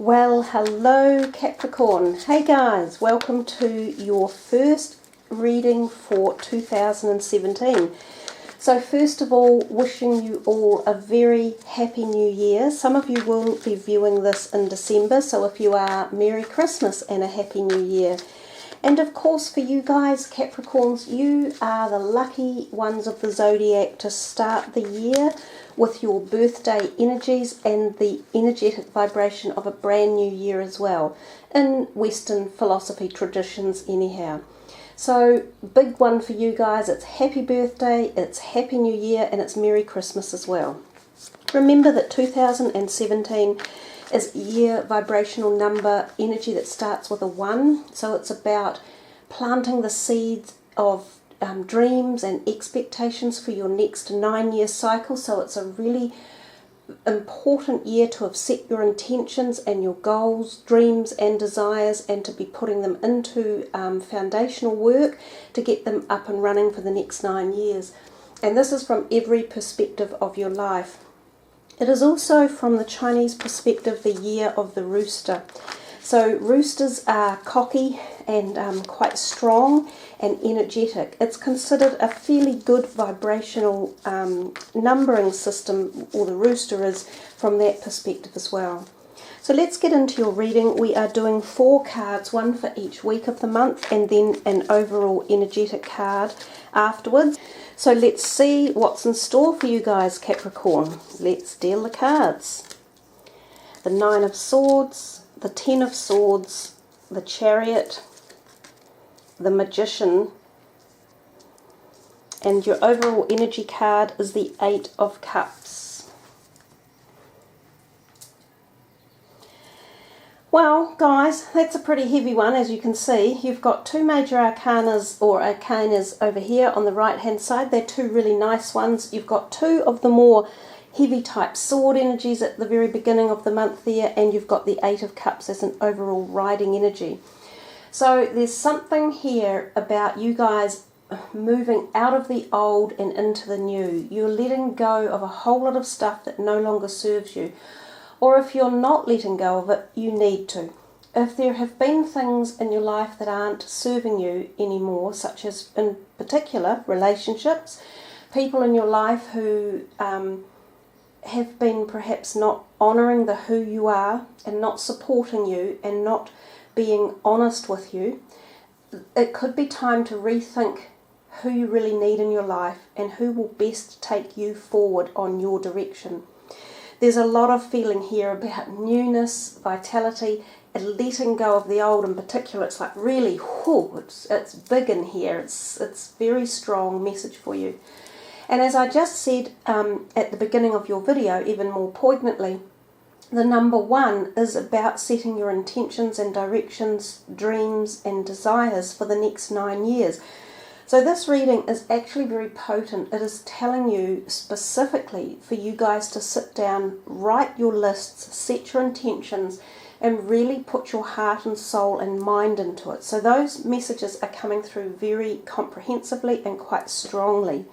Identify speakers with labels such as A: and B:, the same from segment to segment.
A: Well, hello Capricorn. Hey guys, welcome to your first reading for 2017. So first of all, wishing you all a very happy new year. Some of you will be viewing this in December, so if you are, Merry Christmas and a happy new year. And of course for you guys, Capricorns, you are the lucky ones of the zodiac to start the year with your birthday energies and the energetic vibration of a brand new year as well, in Western philosophy traditions anyhow. So big one for you guys, it's happy birthday, it's happy new year, and it's Merry Christmas as well. Remember that 2017 is year vibrational number energy that starts with a 1, so it's about planting the seeds of dreams and expectations for your next 9-year cycle. So it's a really important year to have set your intentions and your goals, dreams and desires, and to be putting them into foundational work to get them up and running for the next 9 years. And this is from every perspective of your life. It is also from the Chinese perspective the year of the rooster. So roosters are cocky and quite strong and energetic. It's considered a fairly good vibrational numbering system, or the rooster is, from that perspective as well. So let's get into your reading. We are doing 4 cards, one for each week of the month, and then an overall energetic card afterwards. So let's see what's in store for you guys, Capricorn. Let's deal the cards. The 9 of Swords, the 10 of Swords, the Chariot, the Magician, and your overall energy card is the 8 of Cups. Well, guys, that's a pretty heavy one, as you can see. You've got 2 major arcanas, or arcanas, over here on the right-hand side. They're 2 really nice ones. You've got 2 of the more heavy type sword energies at the very beginning of the month there, and you've got the 8 of Cups as an overall riding energy. So there's something here about you guys moving out of the old and into the new. You're letting go of a whole lot of stuff that no longer serves you. Or if you're not letting go of it, you need to. If there have been things in your life that aren't serving you anymore, such as in particular relationships, people in your life who have been perhaps not honouring the who you are and not supporting you and not being honest with you, it could be time to rethink who you really need in your life and who will best take you forward on your direction. There's a lot of feeling here about newness, vitality, and letting go of the old in particular. It's like really, whoo, it's big in here. It's very strong message for you. And as I just said at the beginning of your video, even more poignantly, the number 1 is about setting your intentions and directions, dreams and desires for the next 9 years. So this reading is actually very potent. It is telling you specifically for you guys to sit down, write your lists, set your intentions, and really put your heart and soul and mind into it. So those messages are coming through very comprehensively and quite strongly.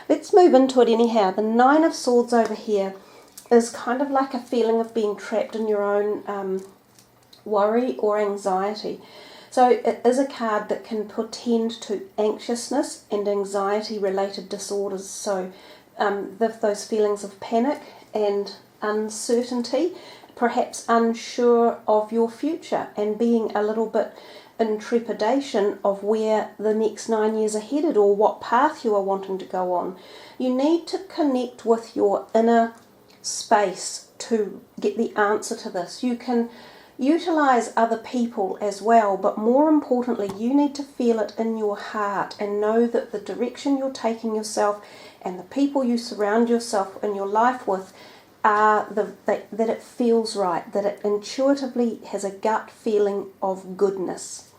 A: Let's move into it anyhow. The 9 of Swords over here is kind of like a feeling of being trapped in your own worry or anxiety. So it is a card that can portend to anxiousness and anxiety related disorders. So those feelings of panic and uncertainty, perhaps unsure of your future and being a little bit in trepidation of where the next 9 years are headed or what path you are wanting to go on. You need to connect with your inner space to get the answer to this. You can utilize other people as well, but more importantly, you need to feel it in your heart and know that the direction you're taking yourself and the people you surround yourself in your life with are that it feels right, that it intuitively has a gut feeling of goodness.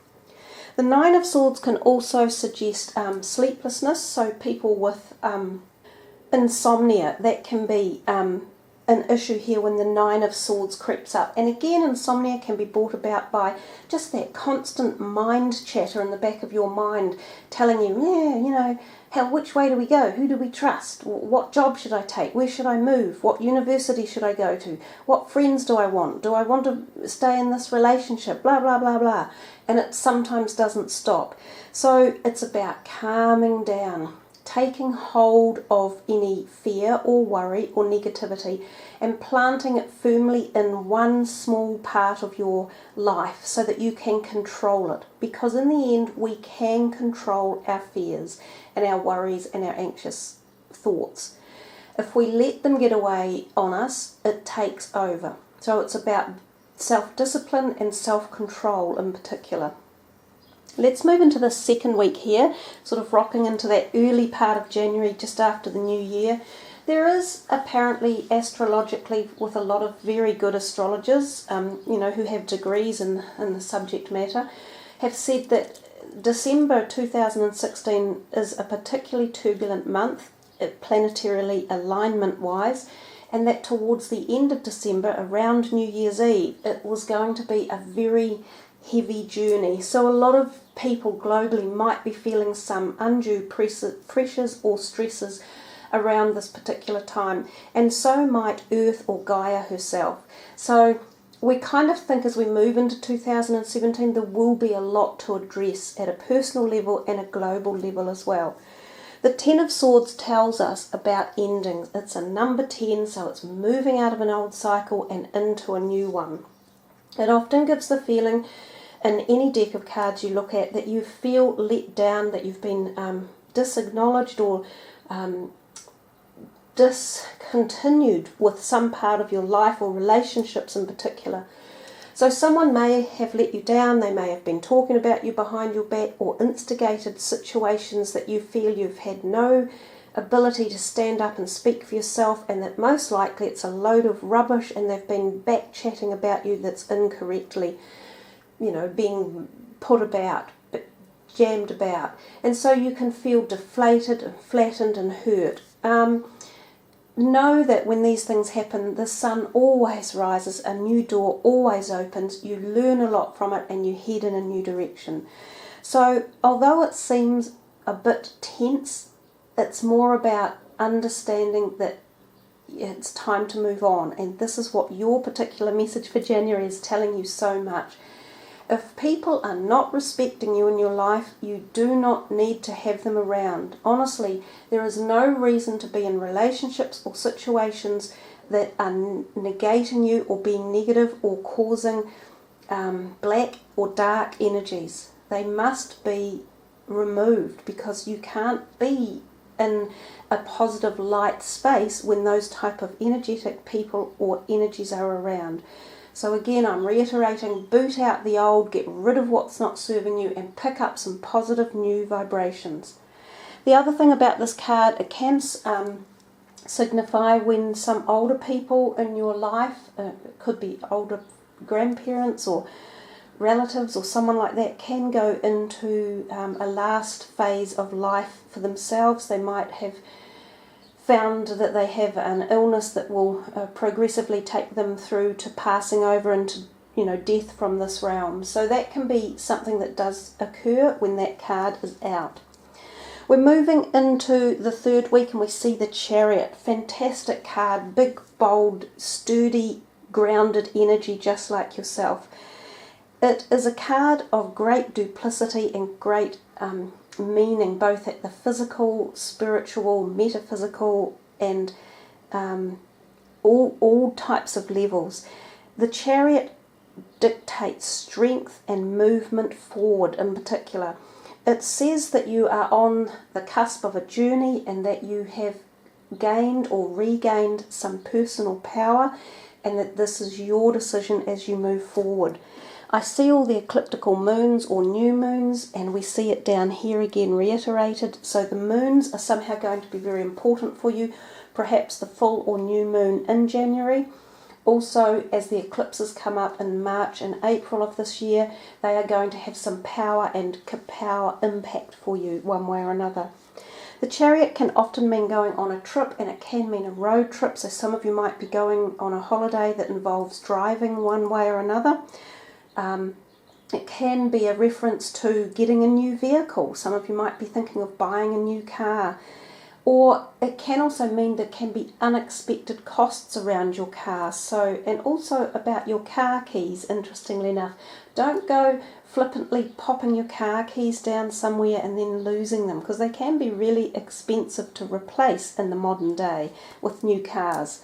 A: The 9 of Swords can also suggest sleeplessness, so people with insomnia, that can be an issue here when the Nine of Swords creeps up. And again, insomnia can be brought about by just that constant mind chatter in the back of your mind telling you, yeah, you know, which way do we go? Who do we trust? What job should I take? Where should I move? What university should I go to? What friends do I want? Do I want to stay in this relationship? Blah, blah, blah, blah. And it sometimes doesn't stop. So it's about calming down, taking hold of any fear or worry or negativity and planting it firmly in one small part of your life so that you can control it. Because in the end, we can control our fears and our worries and our anxious thoughts. If we let them get away on us, it takes over. So it's about self-discipline and self-control in particular. Let's move into the second week here, sort of rocking into that early part of January, just after the new year. There is apparently astrologically, with a lot of very good astrologers, who have degrees in the subject matter, have said that December 2016 is a particularly turbulent month, planetarily alignment-wise, and that towards the end of December, around New Year's Eve, it was going to be a very heavy journey. So a lot of people globally might be feeling some undue pressures or stresses around this particular time, and so might Earth or Gaia herself. So we kind of think as we move into 2017 there will be a lot to address at a personal level and a global level as well. The Ten of Swords tells us about endings. It's a number 10, so it's moving out of an old cycle and into a new one. It often gives the feeling in any deck of cards you look at that you feel let down, that you've been disacknowledged or discontinued with some part of your life or relationships in particular. So someone may have let you down, they may have been talking about you behind your back or instigated situations that you feel you've had no ability to stand up and speak for yourself, and that most likely it's a load of rubbish and they've been back chatting about you that's incorrectly, being put about, jammed about. And so you can feel deflated and flattened and hurt. Know that when these things happen, the sun always rises, a new door always opens, you learn a lot from it and you head in a new direction. So although it seems a bit tense, it's more about understanding that it's time to move on, and this is what your particular message for January is telling you so much. If people are not respecting you in your life, you do not need to have them around. Honestly, there is no reason to be in relationships or situations that are negating you or being negative or causing black or dark energies. They must be removed, because you can't be in a positive light space when those type of energetic people or energies are around. So again, I'm reiterating, boot out the old, get rid of what's not serving you, and pick up some positive new vibrations. The other thing about this card, it can signify when some older people in your life, it could be older grandparents or relatives or someone like that, can go into a last phase of life for themselves. They might have found that they have an illness that will progressively take them through to passing over into death from this realm. So that can be something that does occur when that card is out. We're moving into the third week and we see the Chariot. Fantastic card, big, bold, sturdy, grounded energy, just like yourself. It is a card of great duplicity and great meaning, both at the physical, spiritual, metaphysical, and all types of levels. The Chariot dictates strength and movement forward in particular. It says that you are on the cusp of a journey and that you have gained or regained some personal power, and that this is your decision as you move forward. I see all the ecliptical moons or new moons, and we see it down here again reiterated. So the moons are somehow going to be very important for you, perhaps the full or new moon in January. Also, as the eclipses come up in March and April of this year, they are going to have some power and power impact for you one way or another. The Chariot can often mean going on a trip, and it can mean a road trip. So some of you might be going on a holiday that involves driving one way or another. It can be a reference to getting a new vehicle. Some of you might be thinking of buying a new car. Or it can also mean there can be unexpected costs around your car. So, and also about your car keys, interestingly enough. Don't go flippantly popping your car keys down somewhere and then losing them, because they can be really expensive to replace in the modern day with new cars.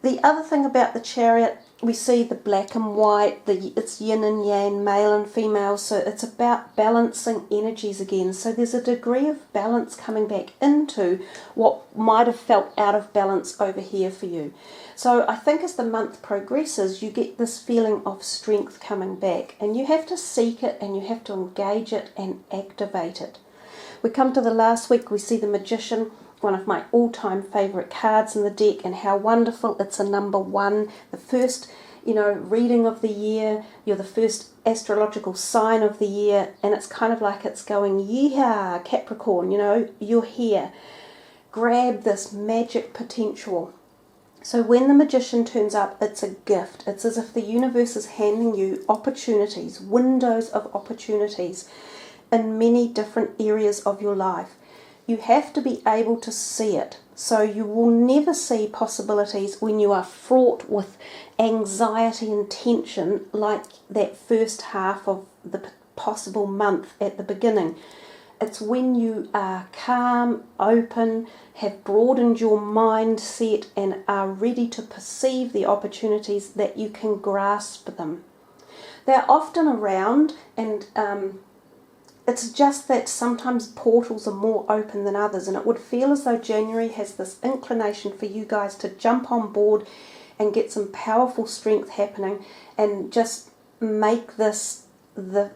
A: The other thing about the Chariot, we see the black and white, it's yin and yang, male and female, so it's about balancing energies again. So there's a degree of balance coming back into what might have felt out of balance over here for you. So I think as the month progresses, you get this feeling of strength coming back, and you have to seek it and you have to engage it and activate it. We come to the last week, we see the Magician, one of my all-time favourite cards in the deck, and how wonderful. It's a number 1, the first, reading of the year. You're the first astrological sign of the year, and it's kind of like it's going, yeah, Capricorn, you're here. Grab this magic potential. So when the Magician turns up, it's a gift. It's as if the universe is handing you opportunities, windows of opportunities in many different areas of your life. You have to be able to see it. So you will never see possibilities when you are fraught with anxiety and tension like that first half of the possible month at the beginning. It's when you are calm, open, have broadened your mindset and are ready to perceive the opportunities that you can grasp them. They're often around, and it's just that sometimes portals are more open than others, and it would feel as though January has this inclination for you guys to jump on board and get some powerful strength happening, and just make this the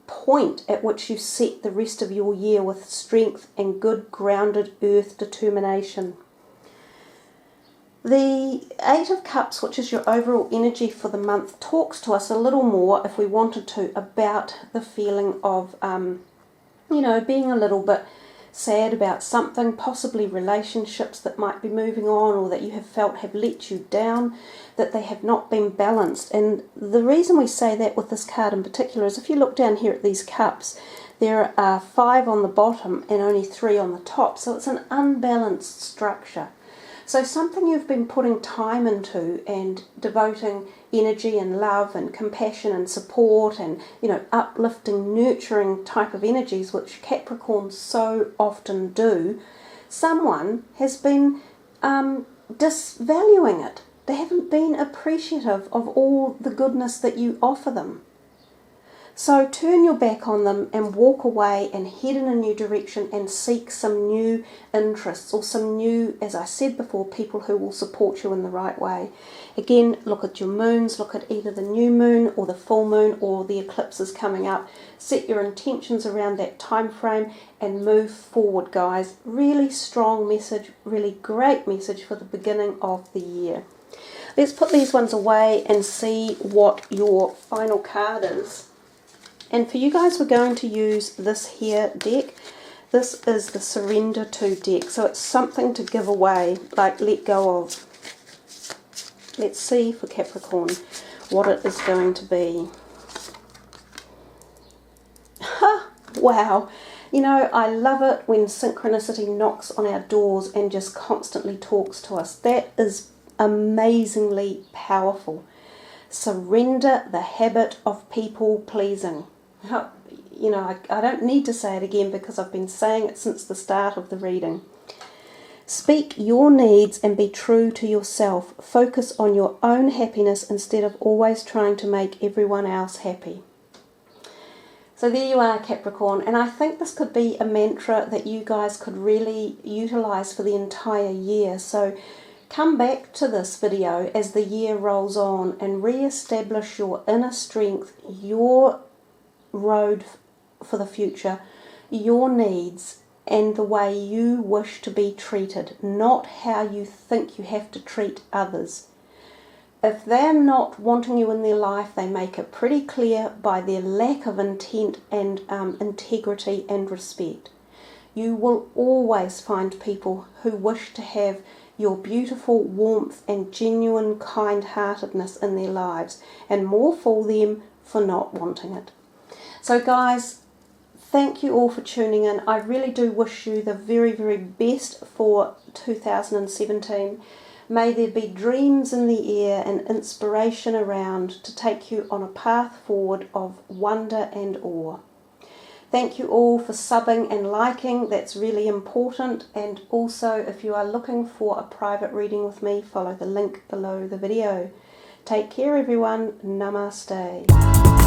A: point at which you set the rest of your year with strength and good grounded earth determination. The 8 of Cups, which is your overall energy for the month, talks to us a little more, if we wanted to, about the feeling of, being a little bit sad about something, possibly relationships that might be moving on or that you have felt have let you down, that they have not been balanced. And the reason we say that with this card in particular is if you look down here at these cups, there are 5 on the bottom and only 3 on the top, so it's an unbalanced structure. So something you've been putting time into and devoting energy and love and compassion and support and, uplifting, nurturing type of energies, which Capricorns so often do, someone has been disvaluing it. They haven't been appreciative of all the goodness that you offer them. So turn your back on them and walk away and head in a new direction and seek some new interests or some new, as I said before, people who will support you in the right way. Again, look at your moons, look at either the new moon or the full moon or the eclipses coming up. Set your intentions around that time frame and move forward, guys. Really strong message, really great message for the beginning of the year. Let's put these ones away and see what your final card is. And for you guys, we're going to use this here deck. This is the Surrender To deck. So it's something to give away, like let go of. Let's see for Capricorn what it is going to be. Wow. I love it when synchronicity knocks on our doors and just constantly talks to us. That is amazingly powerful. Surrender the habit of people pleasing. I don't need to say it again because I've been saying it since the start of the reading. Speak your needs and be true to yourself. Focus on your own happiness instead of always trying to make everyone else happy. So there you are, Capricorn, and I think this could be a mantra that you guys could really utilize for the entire year. So come back to this video as the year rolls on and re-establish your inner strength, your road for the future, your needs, and the way you wish to be treated, not how you think you have to treat others. If they're not wanting you in their life, they make it pretty clear by their lack of intent and integrity and respect. You will always find people who wish to have your beautiful warmth and genuine kind-heartedness in their lives, and more fool them for not wanting it. So guys, thank you all for tuning in. I really do wish you the very, very best for 2017. May there be dreams in the air and inspiration around to take you on a path forward of wonder and awe. Thank you all for subbing and liking, that's really important. And also, if you are looking for a private reading with me, follow the link below the video. Take care everyone, namaste.